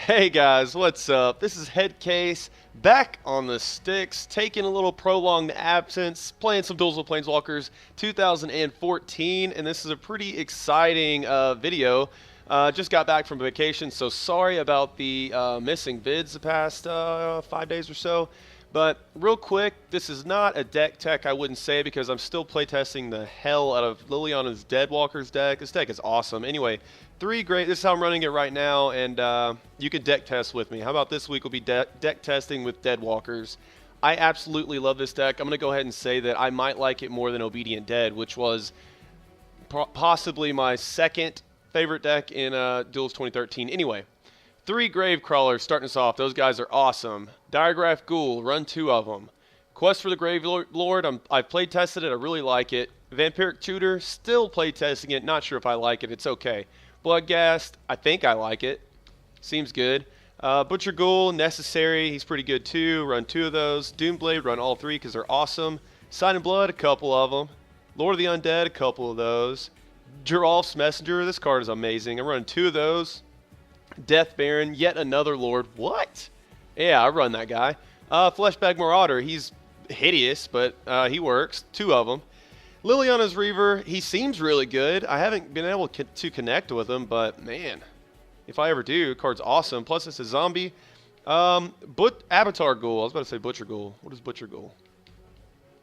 Hey guys, what's up? This is Headcase, back on the sticks, taking a little prolonged absence, playing some Duels with Planeswalkers 2014, and this is a pretty exciting video. Just got back from vacation, so sorry about the missing vids the past 5 days or so. But real quick, this is not a deck tech, I wouldn't say, because I'm still playtesting the hell out of Liliana's Deadwalkers deck. This deck is awesome. Anyway, this is how I'm running it right now, and you can deck test with me. How about this week will be deck testing with Deadwalkers. I absolutely love this deck. I'm going to go ahead and say that I might like it more than Obedient Dead, which was possibly my second favorite deck in Duels 2013. Anyway, 3 Grave Crawlers starting us off. Those guys are awesome. Diagraph Ghoul, run 2 of them. Quest for the Grave Lord, I've play tested it. I really like it. Vampiric Tutor, still play testing it. Not sure if I like it. It's okay. Bloodghast, I think I like it. Seems good. Butcher Ghoul, necessary. He's pretty good too. Run 2 of those. Doomblade, run all 3 because they're awesome. Sign in Blood, a couple of them. Lord of the Undead, a couple of those. Geralf's Messenger, this card is amazing. I'm running 2 of those. Death Baron, yet another Lord. What? Yeah, I run that guy. Fleshbag Marauder, he's hideous, but he works. 2 of them. Liliana's Reaver, he seems really good. I haven't been able to connect with him, but man, if I ever do, card's awesome. Plus it's a zombie. Avatar Ghoul, I was about to say Butcher Ghoul. What is Butcher Ghoul?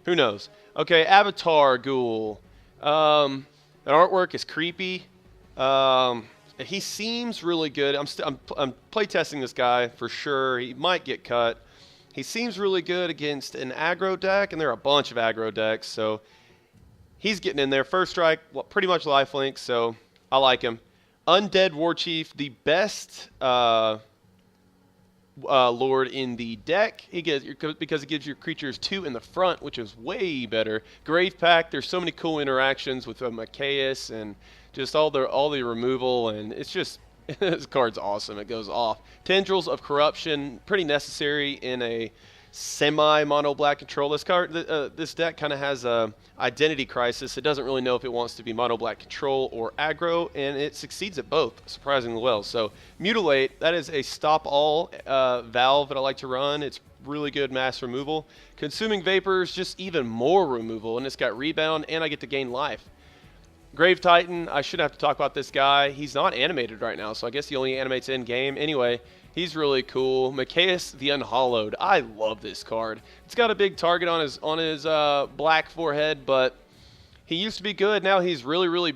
Who knows? Okay, Avatar Ghoul. The artwork is creepy. He seems really good. I'm playtesting this guy for sure. He might get cut. He seems really good against an aggro deck, and there are a bunch of aggro decks, so he's getting in there. First strike, well, pretty much lifelink, so I like him. Undead Warchief, the best Lord in the deck. Because it gives your creatures 2 in the front, which is way better. Grave Pact, there's so many cool interactions with Machias and just all the removal, and it's just this card's awesome. It goes off. Tendrils of Corruption, pretty necessary in a semi-mono black control. This deck kind of has a identity crisis. It doesn't really know if it wants to be mono black control or aggro, and it succeeds at both surprisingly well. So Mutilate, that is a stop all valve that I like to run. It's really good mass removal. Consuming Vapors, just even more removal, and it's got rebound, and I get to gain life. Grave Titan, I should have to talk about this guy. He's not animated right now, so I guess he only animates in-game. Anyway, he's really cool. Machias the Unhallowed. I love this card. It's got a big target on his black forehead, but he used to be good. Now he's really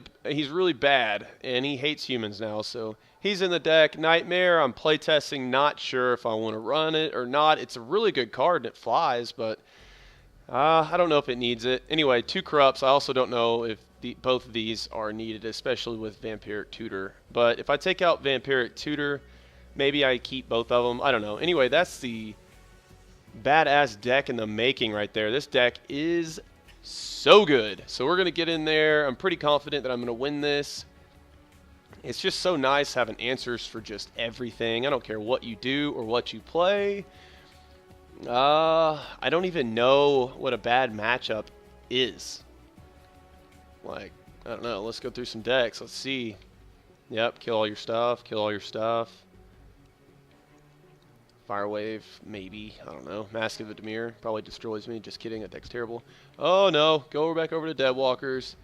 bad, and he hates humans now. So he's in the deck. Nightmare, I'm playtesting. Not sure if I want to run it or not. It's a really good card, and it flies, but I don't know if it needs it. Anyway, 2 Corrupts. I also don't know if both of these are needed, especially with Vampiric Tutor. But if I take out Vampiric Tutor, maybe I keep both of them. I don't know. Anyway, that's the badass deck in the making right there. This deck is so good. So we're going to get in there. I'm pretty confident that I'm going to win this. It's just so nice having answers for just everything. I don't care what you do or what you play. I don't even know what a bad matchup is. Like, I don't know. Let's go through some decks. Let's see. Yep, kill all your stuff. Kill all your stuff. Firewave, maybe. I don't know. Mask of the Dimir probably destroys me. Just kidding. That deck's terrible. Oh, no. Go back over to Deadwalkers.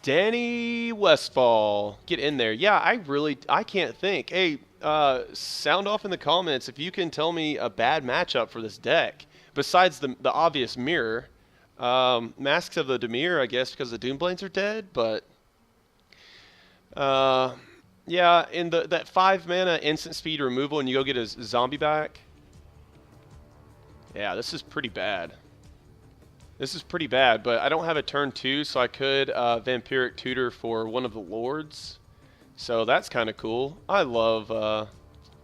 Danny Westfall. Get in there. Yeah, I can't think. Hey, sound off in the comments if you can tell me a bad matchup for this deck. Besides the obvious mirror. Masks of the Dimir, I guess, because the Doomblades are dead, but yeah, in that 5 mana instant speed removal and you go get a zombie back. Yeah, this is pretty bad. This is pretty bad, but I don't have a turn 2, so I could Vampiric Tutor for one of the Lords. So that's kind of cool. I love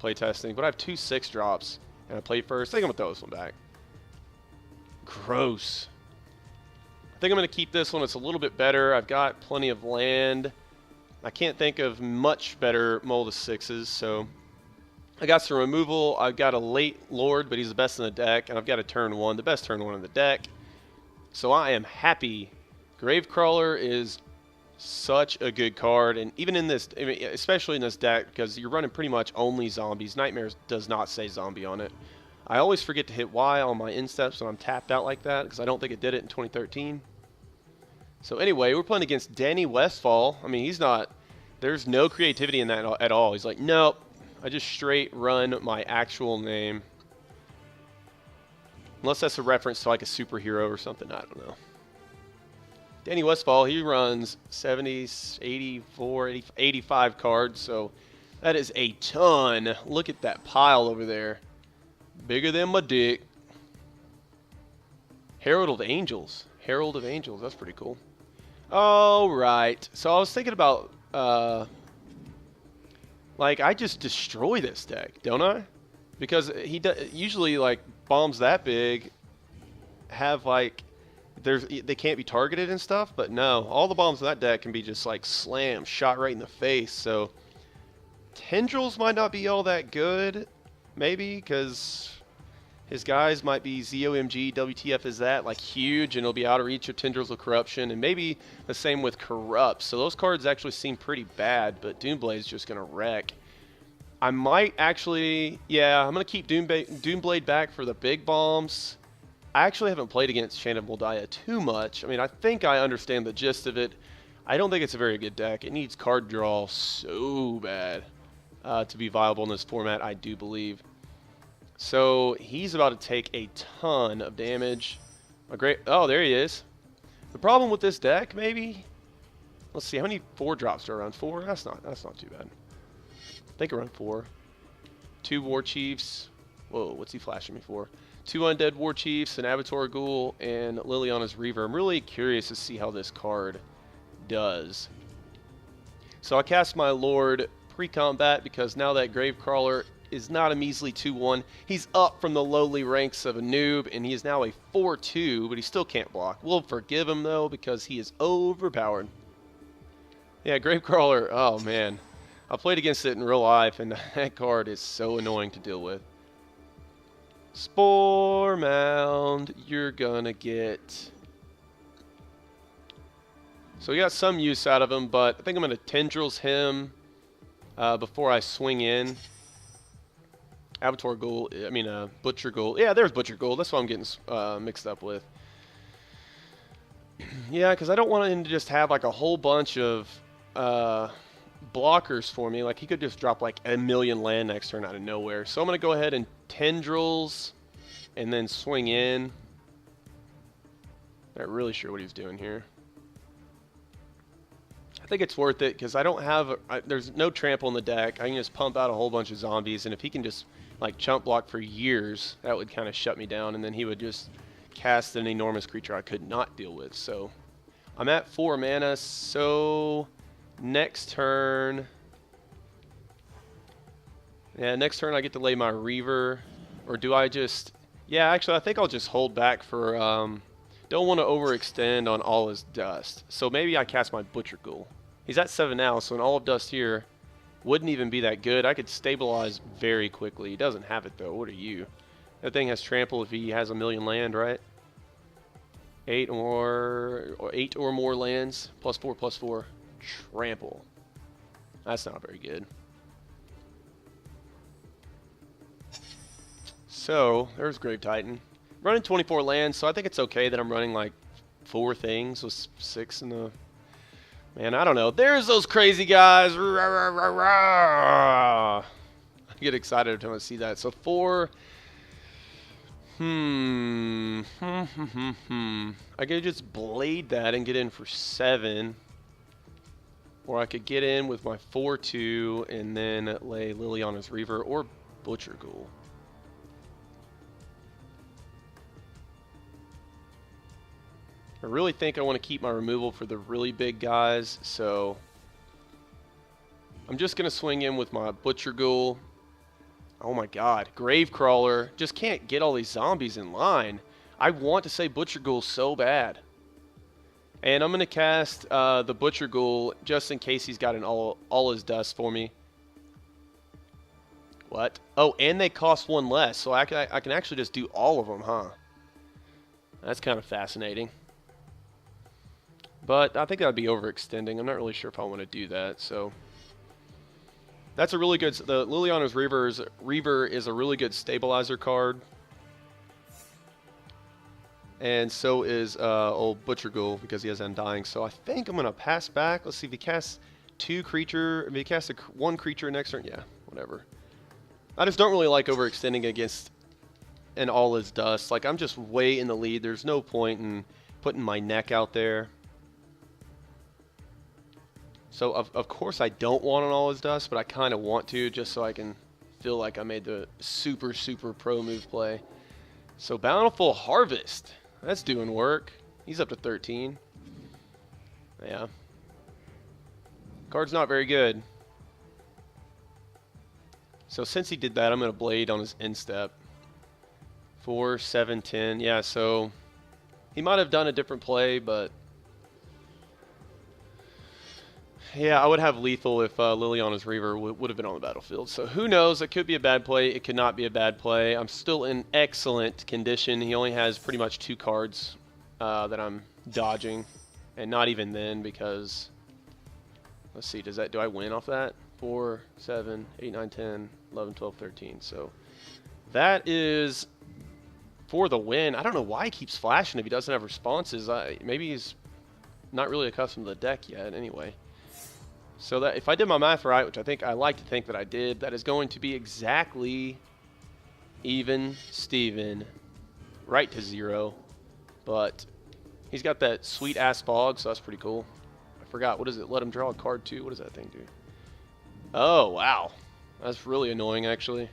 playtesting, but I have 2 6-drops, and I play first. I think I'm going to throw this one back. Gross. I think I'm going to keep this one. It's a little bit better. I've got plenty of land. I can't think of much better mold of 6s, so I got some removal. I've got a late Lord, but he's the best in the deck, and I've got a turn 1, the best turn 1 in the deck. So I am happy. Gravecrawler is Such a good card, and even in this, I mean, especially in this deck, because you're running pretty much only zombies. Nightmares does not say zombie on it. I always forget to hit Y on my insteps when I'm tapped out like that, because I don't think it did it in 2013. So anyway, we're playing against Danny Westfall. I mean, he's not, there's no creativity in that at all. He's like, nope, I just straight run my actual name. Unless that's a reference to like a superhero or something, I don't know. Danny Westfall, he runs 70, 84, 80, 85 cards, so that is a ton. Look at that pile over there. Bigger than my dick. Herald of Angels. Herald of Angels, that's pretty cool. All right, so I was thinking about, like, I just destroy this deck, don't I? Because he usually, like, bombs that big have, like, they can't be targeted and stuff, but no, all the bombs in that deck can be just like slammed, shot right in the face. So Tendrils might not be all that good, maybe, because his guys might be ZOMG, WTF is that, like huge, and it'll be out of reach of Tendrils of Corruption, and maybe the same with Corrupt. So those cards actually seem pretty bad, but Doomblade's just going to wreck. I might actually, yeah, I'm going to keep Doomblade back for the big bombs. I actually haven't played against Shannon Moldiah too much. I mean, I think I understand the gist of it. I don't think it's a very good deck. It needs card draw so bad to be viable in this format, I do believe. So he's about to take a ton of damage. Oh, there he is. The problem with this deck, maybe. Let's see, how many 4-drops are around? 4? That's not too bad. I think around 4. 2 War Chiefs. Whoa, what's he flashing me for? 2 Undead War Chiefs, an Avatar Ghoul, and Liliana's Reaver. I'm really curious to see how this card does. So I cast my Lord pre-combat because now that Gravecrawler is not a measly 2-1. He's up from the lowly ranks of a noob, and he is now a 4-2, but he still can't block. We'll forgive him, though, because he is overpowered. Yeah, Gravecrawler, oh, man. I played against it in real life, and that card is so annoying to deal with. Spore Mound, you're gonna get. So we got some use out of him, but I think I'm gonna Tendrils him before I swing in. Avatar Ghoul, I mean Butcher Ghoul. Yeah, there's Butcher Ghoul. That's what I'm getting mixed up with. Yeah, because I don't want him to just have like a whole bunch of blockers for me. Like he could just drop like a million land next turn out of nowhere. So I'm gonna go ahead and Tendrils and then swing in. Not really sure what he's doing here. I think it's worth it because I don't have there's no trample in the deck. I can just pump out a whole bunch of zombies, and if he can just like chump block for years, that would kind of shut me down, and then he would just cast an enormous creature I could not deal with. So I'm at 4 mana, so next turn, next turn I get to lay my Reaver, or do I just, yeah, actually I think I'll just hold back for, don't want to overextend on all his dust. So maybe I cast my Butcher Ghoul. He's at 7 now, so an all of dust here wouldn't even be that good. I could stabilize very quickly. He doesn't have it though. What are you? That thing has trample if he has a million land, right? 8 or more lands, +4/+4. Trample. That's not very good. So there's Grave Titan. Running 24 lands, so I think it's okay that I'm running like 4 things with 6 in the. Man, I don't know. There's those crazy guys. Rah, rah, rah, rah. I get excited every time I see that. So 4. I could just blade that and get in for 7. Or I could get in with my 4/2 and then lay Liliana's Reaver or Butcher Ghoul. I really think I want to keep my removal for the really big guys, so I'm just going to swing in with my Butcher Ghoul. Oh my god, Gravecrawler. Just can't get all these zombies in line. I want to say Butcher Ghoul so bad. And I'm going to cast the Butcher Ghoul just in case he's got an all his dust for me. What? Oh, and they cost 1 less, so I can actually just do all of them, huh? That's kind of fascinating. But I think that would be overextending. I'm not really sure if I want to do that. So that's a really good... The Liliana's Reaver is a really good stabilizer card. And so is old Butcher Ghoul because he has Undying. So I think I'm going to pass back. Let's see if he casts if he casts one creature next turn. Yeah, whatever. I just don't really like overextending against an All Is Dust. Like, I'm just way in the lead. There's no point in putting my neck out there. So, of course, I don't want an All Is Dust, but I kind of want to just so I can feel like I made the super, super pro move play. So, Bountiful Harvest. That's doing work. He's up to 13. Yeah. Card's not very good. So, since he did that, I'm going to Blade on his end step. 4, 7, 10. Yeah, so he might have done a different play, but... Yeah, I would have lethal if Liliana's Reaver would have been on the battlefield. So who knows? It could be a bad play. It could not be a bad play. I'm still in excellent condition. He only has pretty much 2 cards that I'm dodging. And not even then because... Let's see, do I win off that? 4, 7, 8, 9, 10, 11, 12, 13. So that is for the win. I don't know why he keeps flashing if he doesn't have responses. Maybe he's not really accustomed to the deck yet anyway. So that if I did my math right, which I like to think that I did, that is going to be exactly even Steven, right to 0. But he's got that sweet ass fog, so that's pretty cool. I forgot, what is it? Let him draw a card too. What does that thing do? Oh, wow. That's really annoying actually.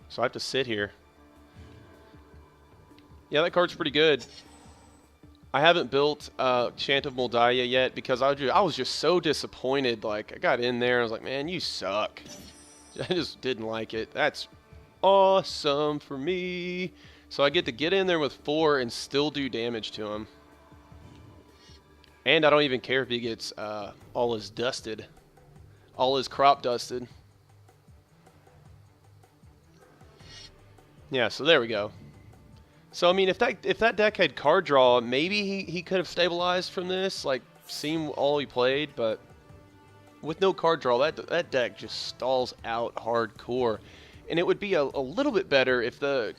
So I have to sit here. Yeah, that card's pretty good. I haven't built Chant of Moldiah yet because I was just so disappointed. Like, I got in there and I was like, man, you suck. I just didn't like it. That's awesome for me. So I get to get in there with 4 and still do damage to him. And I don't even care if he gets all his dusted. All his crop dusted. Yeah, so there we go. So, I mean, if that deck had card draw, maybe he could have stabilized from this, like, seen all he played, but with no card draw, that deck just stalls out hardcore. And it would be a little bit better if the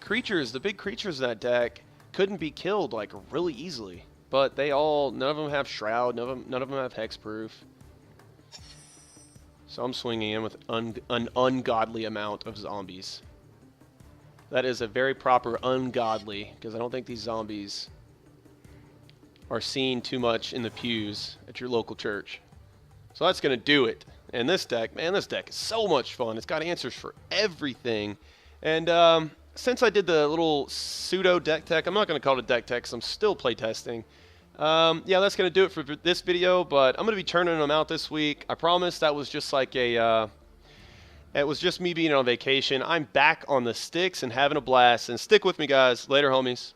big creatures in that deck couldn't be killed, like, really easily. But none of them have Shroud, none of them have Hexproof. So I'm swinging in with an ungodly amount of zombies. That is a very proper ungodly, because I don't think these zombies are seen too much in the pews at your local church. So that's going to do it. And this deck, man, this deck is so much fun. It's got answers for everything. And since I did the little pseudo deck tech, I'm not going to call it a deck tech because I'm still playtesting. Yeah, that's going to do it for this video, but I'm going to be turning them out this week. I promise that was just like a... It was just me being on vacation. I'm back on the sticks and having a blast. And stick with me, guys. Later, homies.